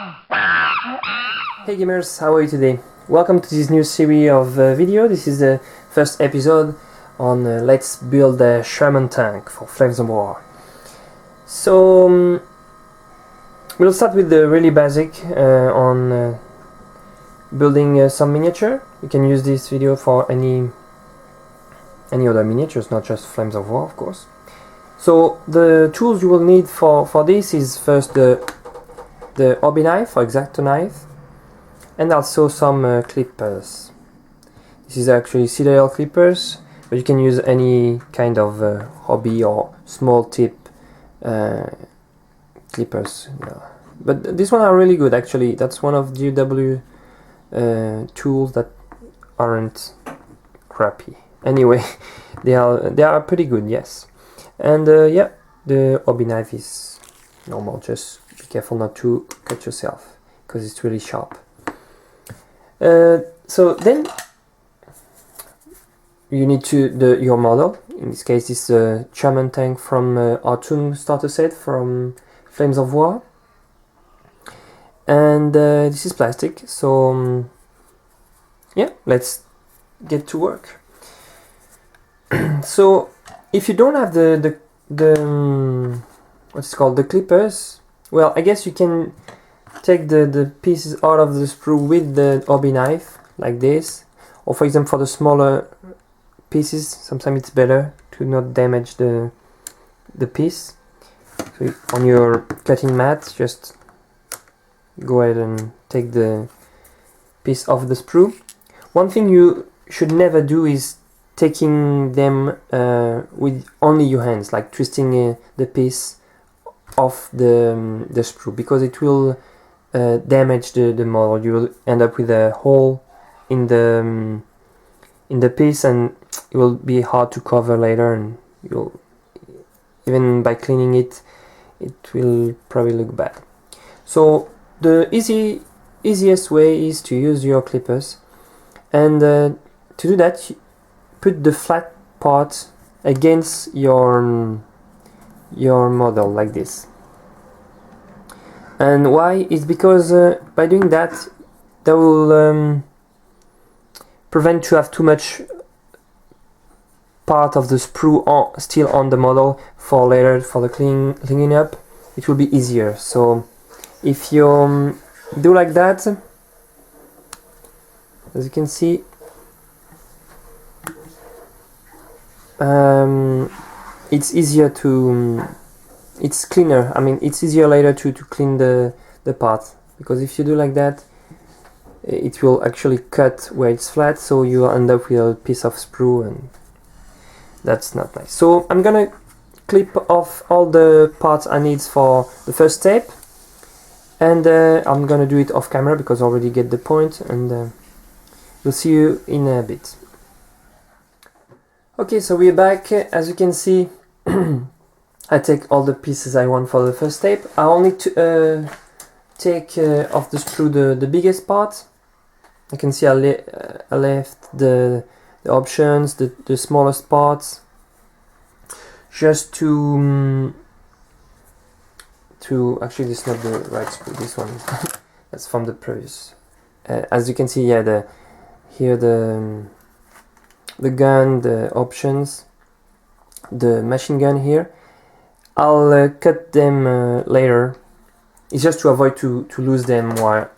Hey gamers, how are you today? Welcome to this new series of video. This is the first episode on let's build a Sherman tank for Flames of War. So we'll start with the really basic on building some miniature. You can use this video for any other miniatures, not just Flames of War, of course. So the tools you will need for this is first the hobby knife or X-Acto knife, and also some clippers. This is actually Citadel clippers, but you can use any kind of hobby or small tip clippers. Yeah. But this one are really good actually. That's one of GW tools that aren't crappy. Anyway, they are pretty good, yes. And yeah, the hobby knife is normal. Just be careful not to cut yourself because it's really sharp. So then you need your model. In this case, it's a Sherman tank from R2 starter set from Flames of War, and this is plastic. So yeah, let's get to work. So if you don't have the what's it called, the clippers, well, I guess you can take the pieces out of the sprue with the hobby knife, like this. Or for example, for the smaller pieces, sometimes it's better to not damage the piece. So on your cutting mat, just go ahead and take the piece off the sprue. One thing you should never do is taking them with only your hands, like twisting the piece off the sprue, because it will damage the model. You will end up with a hole in the piece, and it will be hard to cover later, and you'll, even by cleaning it, it will probably look bad. So the easiest way is to use your clippers, and to do that, put the flat part against your model like this. And why? Is because by doing that, that will prevent to have too much part of the sprue still on the model for later, for the cleaning up. It will be easier. So if you do like that, as you can see, it's easier to it's cleaner. I mean, it's easier later to clean the part, because if you do like that, it will actually cut where it's flat, so you will end up with a piece of sprue, and that's not nice. So I'm gonna clip off all the parts I need for the first step, and I'm gonna do it off camera because I already get the point, and we'll see you in a bit. Okay, so we're back. As you can see, I take all the pieces I want for the first step. I only take off the sprue the biggest part. You can see I left the options, the smallest parts, just to actually, this is not the right sprue. This one that's from the previous. As you can see, yeah, here the gun, the options, the machine gun here. I'll cut them later. It's just to avoid to lose them while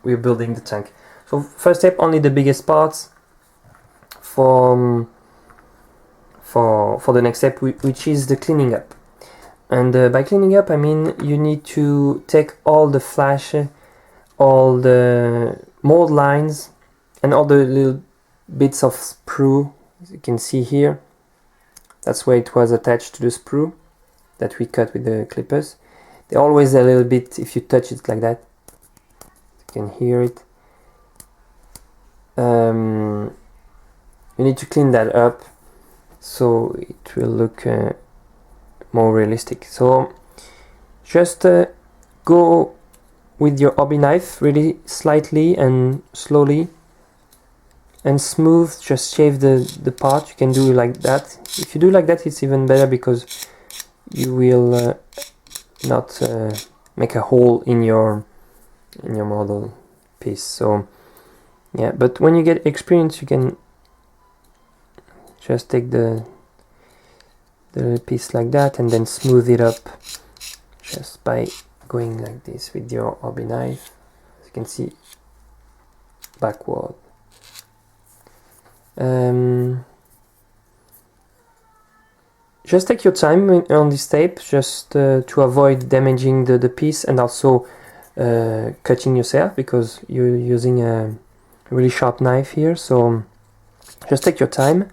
we're building the tank. So first step, only the biggest parts for the next step, which is the cleaning up. And by cleaning up, I mean you need to take all the flash, all the mold lines, and all the little bits of sprue. As you can see here, that's where it was attached to the sprue that we cut with the clippers. They're always a little bit, if you touch it like that, you can hear it. You need to clean that up so it will look more realistic. So just go with your hobby knife really slightly and slowly and smooth, just shave the part. You can do like that. If you do like that, it's even better because you will not make a hole in your in your model piece. So yeah, but when you get experience, you can just take the piece like that and then smooth it up just by going like this with your hobby knife. As you can see, backward. Just take your time on this tape, just to avoid damaging the piece and also cutting yourself, because you're using a really sharp knife here. So just take your time,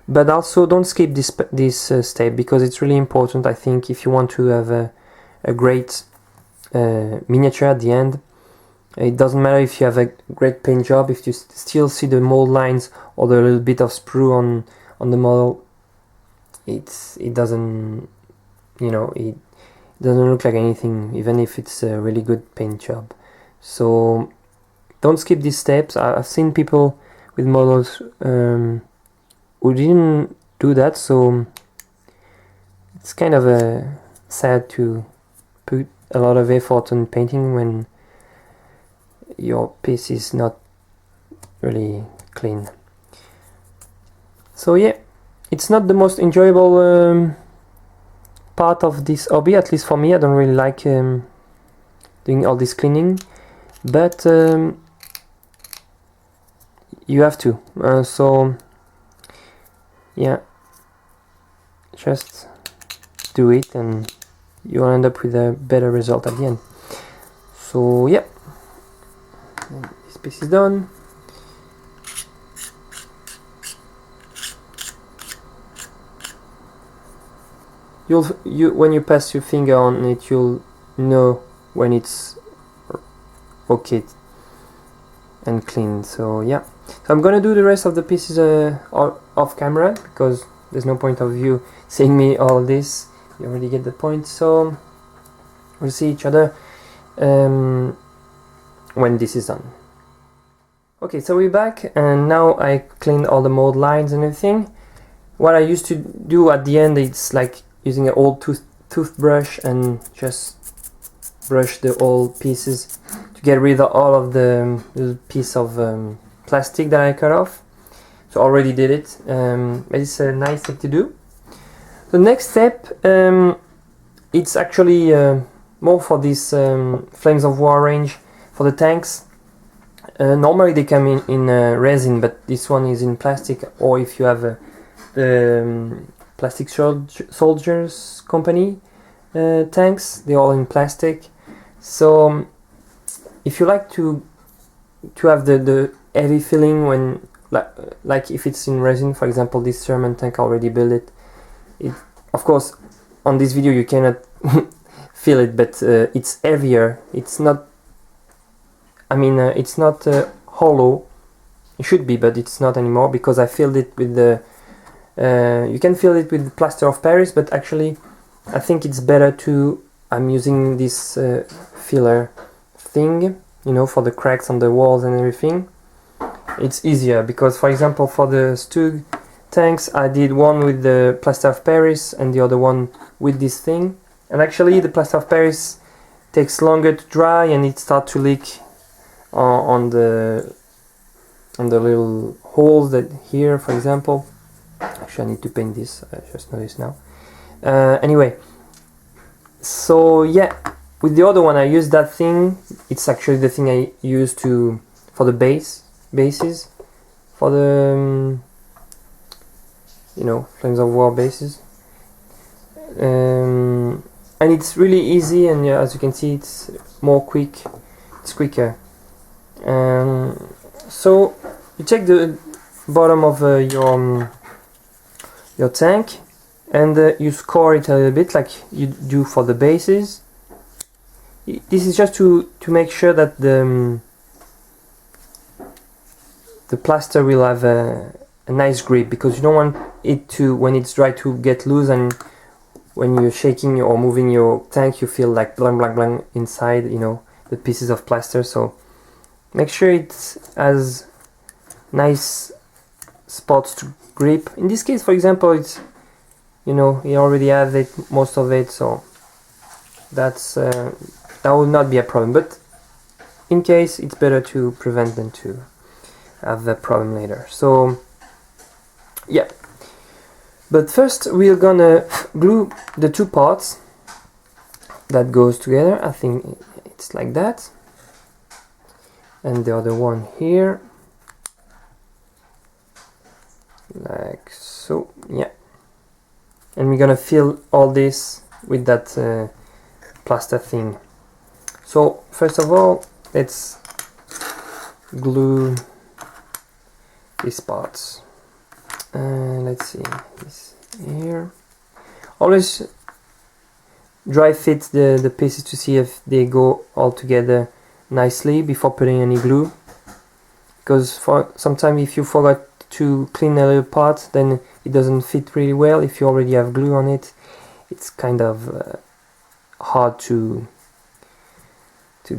but also don't skip this step, because it's really important, I think, if you want to have a great miniature at the end. It doesn't matter if you have a great paint job, if you still see the mold lines or the little bit of sprue on the model, it doesn't, you know, it doesn't look like anything, even if it's a really good paint job. So don't skip these steps. I've seen people with models who didn't do that, so it's kind of sad to put a lot of effort on painting when your piece is not really clean. So yeah, it's not the most enjoyable part of this hobby, at least for me. I don't really like doing all this cleaning, but you have to. So yeah, just do it and you'll end up with a better result at the end. So yeah, this piece is done. When you pass your finger on it, you'll know when it's okay and clean. So yeah, so I'm gonna do the rest of the pieces off camera, because there's no point of you seeing me all this. You already get the point. So we'll see each other when this is done. Okay, so we're back, and now I cleaned all the mold lines and everything. What I used to do at the end, it's like using an old toothbrush and just brush the old pieces to get rid of all of the little piece of plastic that I cut off. So I already did it, but it's a nice thing to do. The next step, it's actually more for this Flames of War range for the tanks. Normally they come in resin, but this one is in plastic, or if you have the Plastic Soldiers Company tanks, they're all in plastic. So if you like to have the heavy feeling when like if it's in resin, for example, this Sherman tank, I already built it. Of course, on this video you cannot feel it, but it's heavier. It's not. I mean, it's not hollow. It should be, but it's not anymore, because I filled it with the. You can fill it with plaster of Paris, but actually, I think it's better to. I'm using this filler thing, you know, for the cracks on the walls and everything. It's easier because, for example, for the Stug tanks, I did one with the plaster of Paris and the other one with this thing. And actually, the plaster of Paris takes longer to dry and it starts to leak on the little holes that here, for example. Actually, I need to paint this. I just noticed now. Anyway, so yeah, with the other one, I used that thing. It's actually the thing I use for the bases, for the you know, Flames of War bases. And it's really easy, and yeah, as you can see, it's more quick. It's quicker. So you check the bottom of your tank, and you score it a little bit like you do for the bases. This is just to make sure that the plaster will have a nice grip, because you don't want it to, when it's dry, to get loose, and when you're shaking or moving your tank you feel like blang blang blang inside, you know, the pieces of plaster. So make sure it has nice spots to grip. In this case, for example, it's, you know, you already have it, most of it, so that's that will not be a problem. But in case it's better to prevent than to have the problem later. So yeah, but first we're gonna glue the two parts that goes together. I think it's like that, and the other one here like so. Yeah, and we're gonna fill all this with that plaster thing. So first of all, let's glue these parts. Let's see, this here. Always dry fit the pieces to see if they go all together nicely before putting any glue, because for sometimes if you forgot to clean a little part, then it doesn't fit really well. If you already have glue on it, it's kind of hard to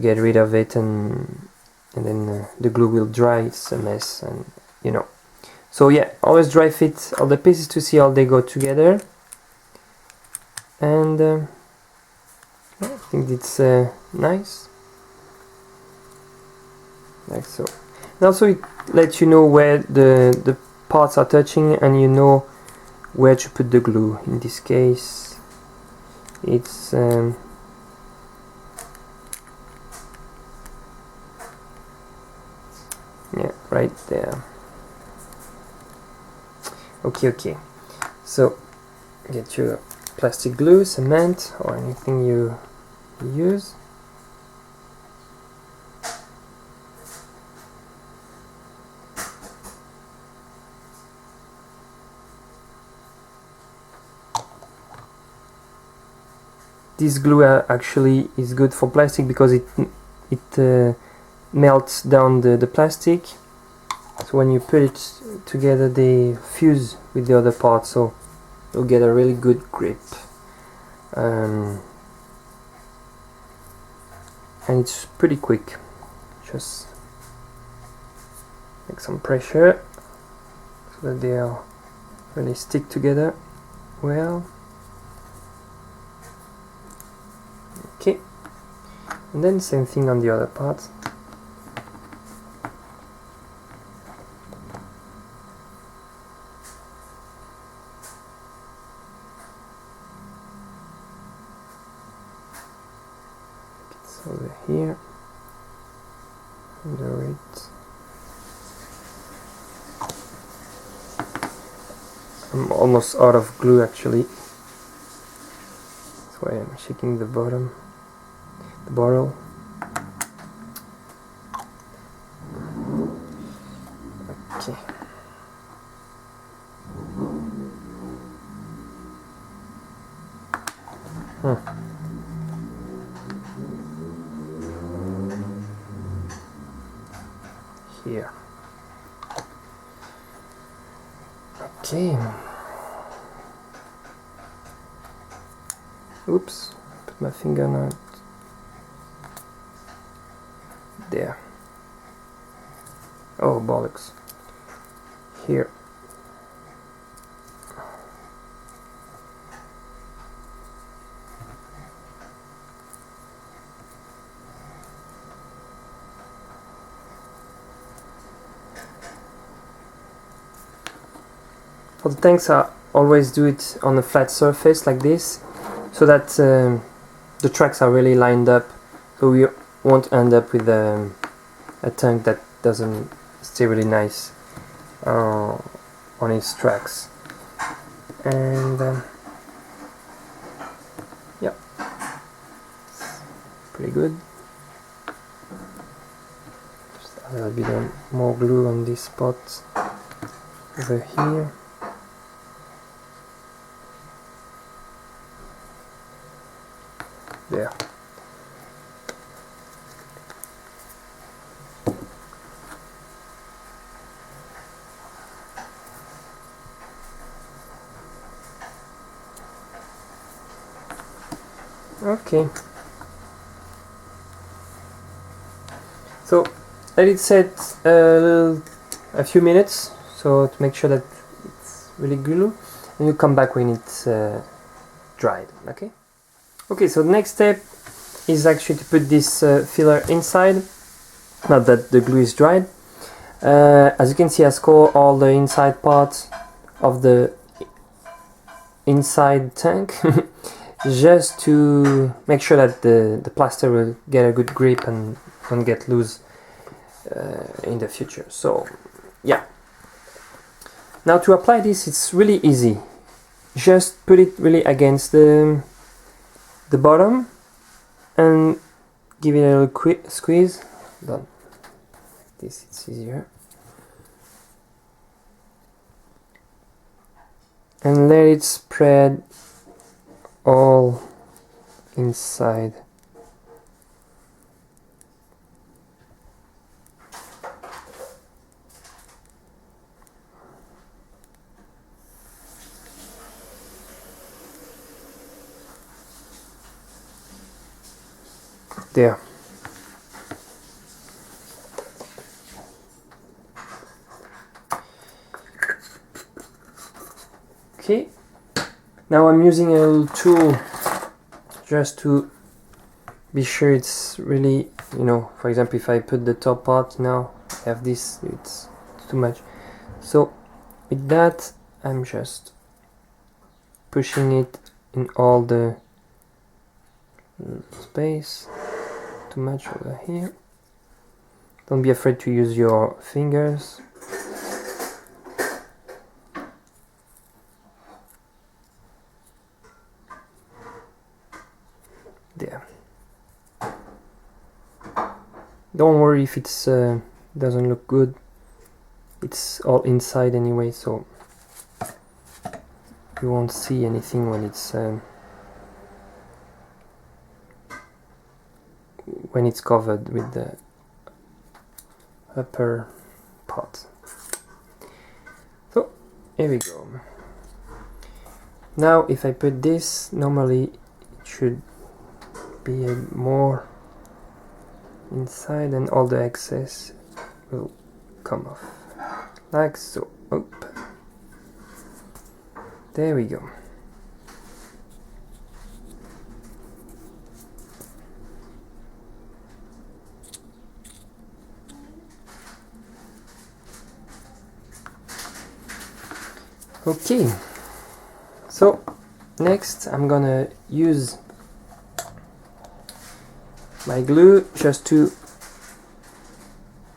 get rid of it, and then the glue will dry. It's a mess, and you know. So yeah, always dry fit all the pieces to see how they go together, and I think it's nice, like so. And also it lets you know where the parts are touching, and you know where to put the glue. In this case, it's yeah, right there. Okay, so get your plastic glue, cement, or anything you use. This glue actually is good for plastic because it melts down the plastic. So when you put it together, they fuse with the other part, so you'll get a really good grip. And it's pretty quick. Just make some pressure so that they'll really stick together well. Okay, and then same thing on the other part. Over here, under it. I'm almost out of glue actually. That's why I'm shaking the bottom, the bottle. Okay. Here. Okay. Oops, put my finger on it. There. Oh, bollocks. Here. For the tanks, I always do it on a flat surface like this, so that the tracks are really lined up, so we won't end up with a tank that doesn't stay really nice on its tracks. And yeah, pretty good. Just a little bit more glue on this spot over here. There. Okay. So let it set a few minutes, so to make sure that it's really glue, and you come back when it's dried. Okay. Okay, so the next step is actually to put this filler inside. Not that the glue is dried. As you can see, I score all the inside parts of the inside tank just to make sure that the plaster will get a good grip and don't get loose in the future. So yeah, now to apply this, it's really easy. Just put it really against the bottom and give it a little quick squeeze. Done. Like this, it's easier. And let it spread all inside. There. Okay, now I'm using a little tool just to be sure it's really, you know, for example, if I put the top part now, I have this, it's too much. So with that, I'm just pushing it in all the space. Too much over here. Don't be afraid to use your fingers. There. Don't worry if it's doesn't look good. It's all inside anyway, so you won't see anything when it's covered with the upper part. So here we go. Now if I put this, normally it should be more inside and all the excess will come off like so. Oop. There we go. Okay, so next I'm gonna use my glue just to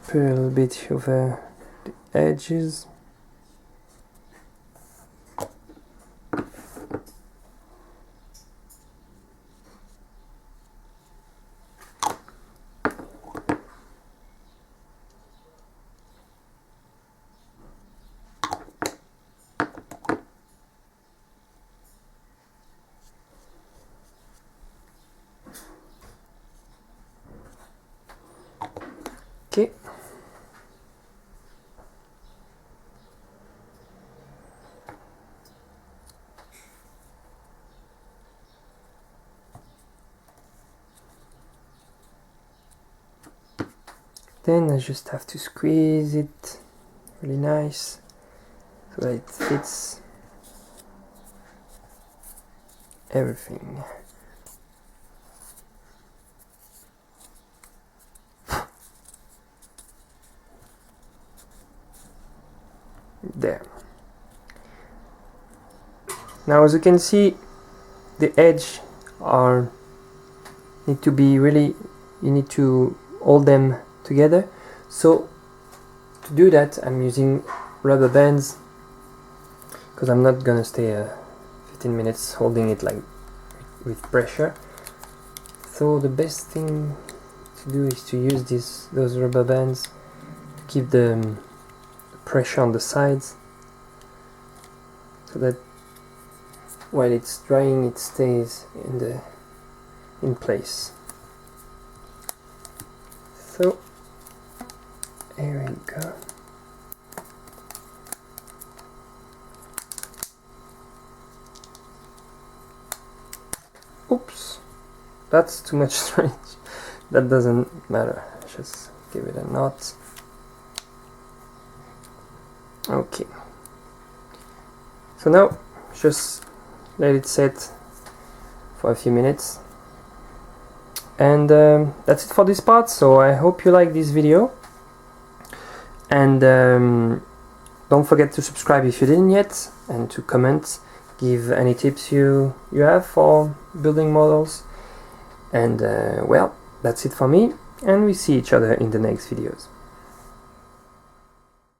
put a little bit over the edges. Okay. Then I just have to squeeze it really nice so that it fits everything. There. Now as you can see, the edge need to be really, you need to hold them together. So to do that I'm using rubber bands because I'm not gonna stay 15 minutes holding it like with pressure. So the best thing to do is to use those rubber bands to keep the pressure on the sides so that while it's drying it stays in place. So here we go. Oops, that's too much stretch. That doesn't matter, just give it a knot. Okay, so now just let it set for a few minutes And that's it for this part, so I hope you like this video, and don't forget to subscribe if you didn't yet, and to comment, give any tips you have for building models. And well, that's it for me, and we see each other in the next videos.